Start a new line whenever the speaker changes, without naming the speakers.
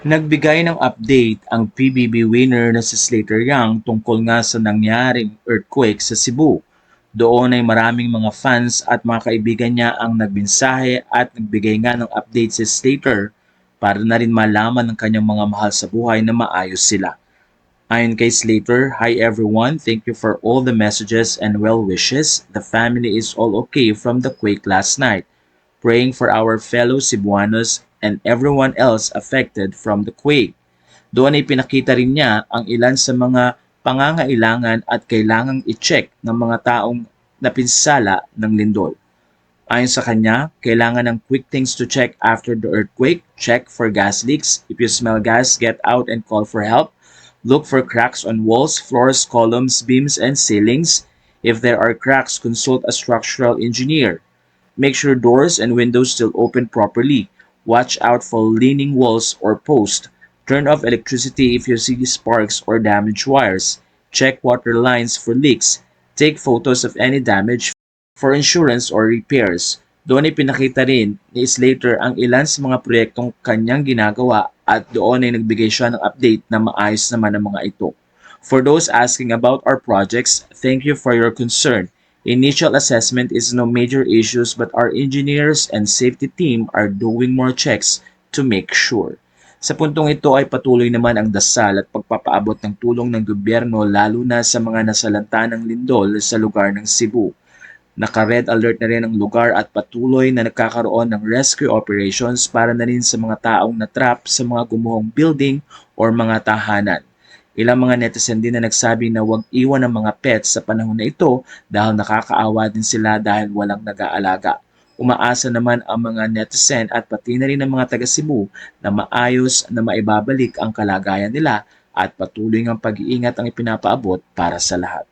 Nagbigay ng update ang PBB winner na si Slater Young tungkol nga sa nangyaring earthquake sa Cebu. Doon ay maraming mga fans at mga kaibigan niya ang nagmensahe at nagbigay nga ng update si Slater para na rin malaman ng kanyang mga mahal sa buhay na maayos sila. Ayon kay Slater, "Hi everyone, thank you for all the messages and well wishes. The family is all okay from the quake last night. Praying for our fellow Cebuanos and everyone else affected from the quake." Doon ay pinakita rin niya ang ilan sa mga pangangailangan at kailangang i-check ng mga taong napinsala ng lindol. Ayon sa kanya, kailangan ng quick things to check after the earthquake. Check for gas leaks. If you smell gas, get out and call for help. Look for cracks on walls, floors, columns, beams, and ceilings. If there are cracks, consult a structural engineer. Make sure doors and windows still open properly. Watch out for leaning walls or posts. Turn off electricity if you see sparks or damaged wires. Check water lines for leaks. Take photos of any damage for insurance or repairs. Doon ay pinakita rin ni Slater ang ilan sa mga proyektong kanyang ginagawa at doon ay nagbigay siya ng update na maayos naman ang mga ito. For those asking about our projects, thank you for your concern. Initial assessment is no major issues but our engineers and safety team are doing more checks to make sure. Sa puntong ito ay patuloy naman ang dasal at pagpapaabot ng tulong ng gobyerno lalo na sa mga nasalanta ng lindol sa lugar ng Cebu. Naka-red alert na rin ang lugar at patuloy na nagkakaroon ng rescue operations para na rin sa mga taong natrap sa mga gumuhong building or mga tahanan. Ilang mga netizen din na nagsabi na huwag iwan ang mga pets sa panahon na ito dahil nakakaawa din sila dahil walang nag-aalaga. Umaasa naman ang mga netizen at pati na rin ang mga taga Cebu na maayos na maibabalik ang kalagayan nila at patuloy ng pag-iingat ang ipinapaabot para sa lahat.